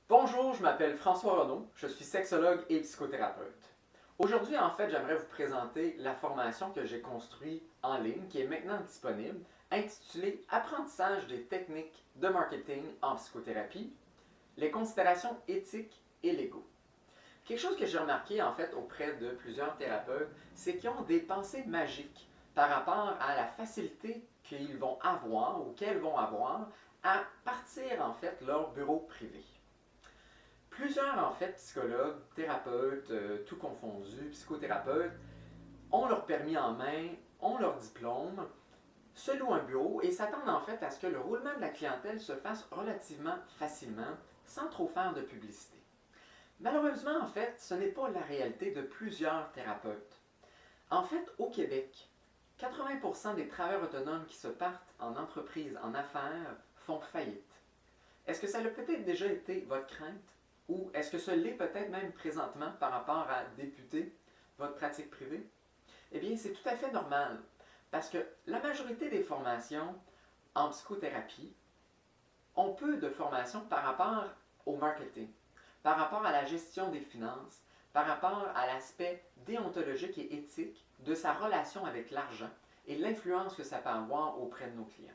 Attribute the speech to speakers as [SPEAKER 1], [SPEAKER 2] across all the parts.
[SPEAKER 1] Bonjour, je m'appelle François Renaud, je suis sexologue et psychothérapeute. Aujourd'hui, en fait, j'aimerais vous présenter la formation que j'ai construite en ligne, qui est maintenant disponible, intitulée Apprentissage des techniques de marketing en psychothérapie, les considérations éthiques et légaux. Quelque chose que j'ai remarqué en fait auprès de plusieurs thérapeutes, c'est qu'ils ont des pensées magiques par rapport à la facilité qu'ils vont avoir ou qu'elles vont avoir à partir en fait leur bureau privé. Plusieurs, en fait, psychologues, thérapeutes, tout confondu, psychothérapeutes, ont leur permis en main, ont leur diplôme, se louent un bureau et s'attendent en fait à ce que le roulement de la clientèle se fasse relativement facilement, sans trop faire de publicité. Malheureusement, en fait, ce n'est pas la réalité de plusieurs thérapeutes. En fait, au Québec, 80% des travailleurs autonomes qui se partent en entreprise, en affaires, font faillite. Est-ce que ça a peut-être déjà été votre crainte? Ou est-ce que ce l'est peut-être même présentement par rapport à débuter votre pratique privée? Eh bien, c'est tout à fait normal. Parce que la majorité des formations en psychothérapie ont peu de formations par rapport au marketing, par rapport à la gestion des finances, par rapport à l'aspect déontologique et éthique de sa relation avec l'argent et l'influence que ça peut avoir auprès de nos clients.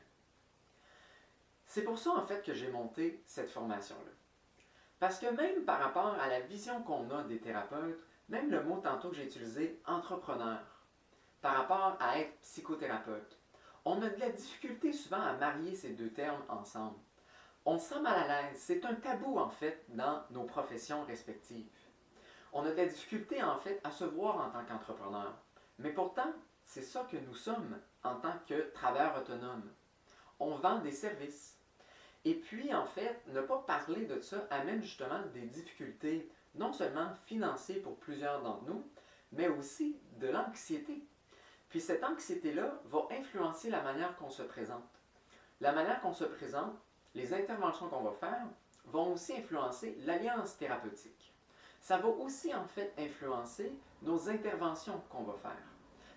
[SPEAKER 1] C'est pour ça en fait que j'ai monté cette formation-là. Parce que même par rapport à la vision qu'on a des thérapeutes, même le mot tantôt que j'ai utilisé, entrepreneur, par rapport à être psychothérapeute, on a de la difficulté souvent à marier ces deux termes ensemble. On se sent mal à l'aise. C'est un tabou en fait dans nos professions respectives. On a de la difficulté en fait à se voir en tant qu'entrepreneur. Mais pourtant, c'est ça que nous sommes en tant que travailleurs autonomes. On vend des services. Et puis, en fait, ne pas parler de ça amène justement des difficultés, non seulement financières pour plusieurs d'entre nous, mais aussi de l'anxiété. Puis cette anxiété-là va influencer la manière qu'on se présente. La manière qu'on se présente, les interventions qu'on va faire, vont aussi influencer l'alliance thérapeutique. Ça va aussi en fait influencer nos interventions qu'on va faire.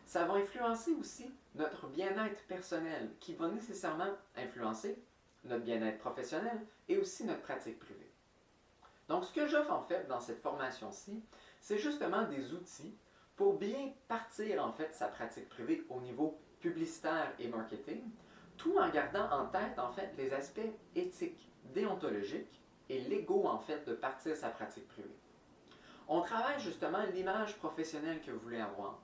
[SPEAKER 1] Ça va influencer aussi notre bien-être personnel, qui va nécessairement influencer notre bien-être professionnel et aussi notre pratique privée. Donc, ce que j'offre en fait dans cette formation-ci, c'est justement des outils pour bien partir en fait sa pratique privée au niveau publicitaire et marketing, tout en gardant en tête en fait les aspects éthiques, déontologiques et légaux en fait de partir sa pratique privée. On travaille justement l'image professionnelle que vous voulez avoir.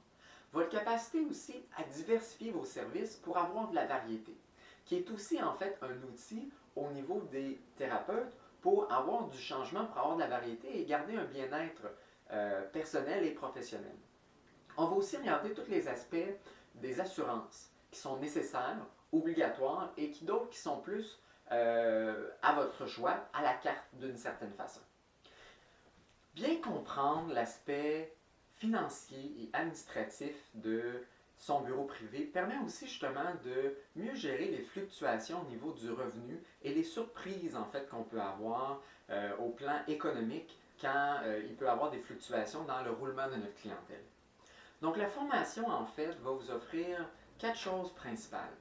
[SPEAKER 1] Votre capacité aussi à diversifier vos services pour avoir de la variété, qui est aussi en fait un outil au niveau des thérapeutes pour avoir du changement, pour avoir de la variété et garder un bien-être personnel et professionnel. On va aussi regarder tous les aspects des assurances qui sont nécessaires, obligatoires et qui d'autres qui sont plus à votre choix, à la carte d'une certaine façon. Bien comprendre l'aspect financier et administratif de son bureau privé permet aussi justement de mieux gérer les fluctuations au niveau du revenu et les surprises en fait qu'on peut avoir au plan économique quand il peut y avoir des fluctuations dans le roulement de notre clientèle. Donc la formation en fait va vous offrir quatre choses principales.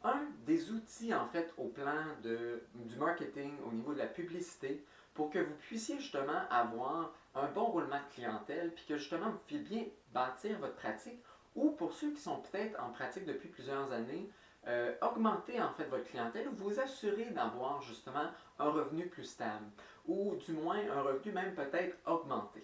[SPEAKER 1] Un, des outils en fait au plan du marketing, au niveau de la publicité, pour que vous puissiez justement avoir un bon roulement de clientèle, puis que justement vous puissiez bien bâtir votre pratique, ou pour ceux qui sont peut-être en pratique depuis plusieurs années, augmenter en fait votre clientèle, ou vous assurer d'avoir justement un revenu plus stable, ou du moins un revenu même peut-être augmenté.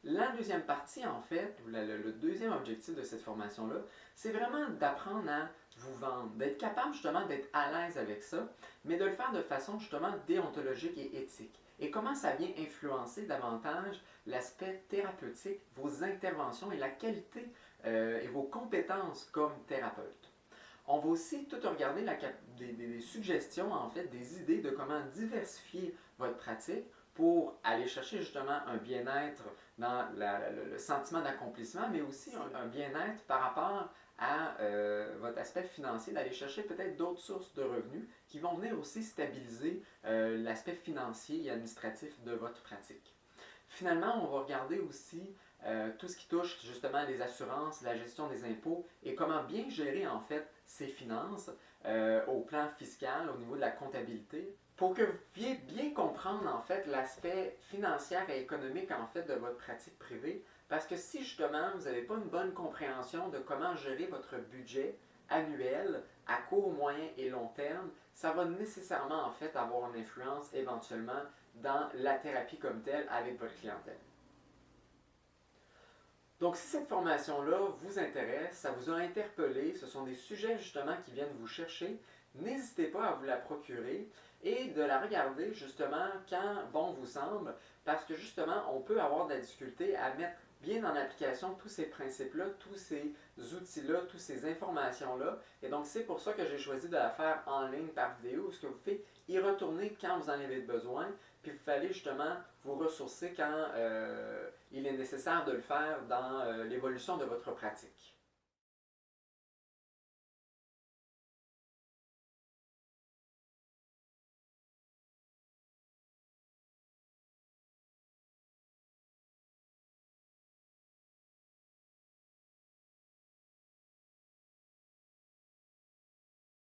[SPEAKER 1] La deuxième partie, en fait, ou le deuxième objectif de cette formation-là, c'est vraiment d'apprendre à vous vendre, d'être capable justement d'être à l'aise avec ça, mais de le faire de façon justement déontologique et éthique. Et comment ça vient influencer davantage l'aspect thérapeutique, vos interventions et la qualité et vos compétences comme thérapeute. On va aussi tout regarder des suggestions, en fait, des idées de comment diversifier votre pratique pour aller chercher justement un bien-être dans le sentiment d'accomplissement, mais aussi un bien-être par rapport à votre aspect financier, d'aller chercher peut-être d'autres sources de revenus qui vont venir aussi stabiliser l'aspect financier et administratif de votre pratique. Finalement, on va regarder aussi tout ce qui touche justement les assurances, la gestion des impôts et comment bien gérer en fait ses finances au plan fiscal, au niveau de la comptabilité, pour que vous puissiez bien comprendre comprendre en fait l'aspect financier et économique en fait de votre pratique privée parce que si justement vous n'avez pas une bonne compréhension de comment gérer votre budget annuel à court, moyen et long terme, ça va nécessairement en fait avoir une influence éventuellement dans la thérapie comme telle avec votre clientèle. Donc, si cette formation-là vous intéresse, ça vous a interpellé, ce sont des sujets justement qui viennent vous chercher, n'hésitez pas à vous la procurer et de la regarder justement quand bon vous semble, parce que justement, on peut avoir de la difficulté à mettre bien en application tous ces principes-là, tous ces outils-là, toutes ces informations-là. Et donc, c'est pour ça que j'ai choisi de la faire en ligne par vidéo, ce que vous pouvez y retourner quand vous en avez besoin, puis vous fallait justement vous ressourcer quand il est nécessaire de le faire dans l'évolution de votre pratique.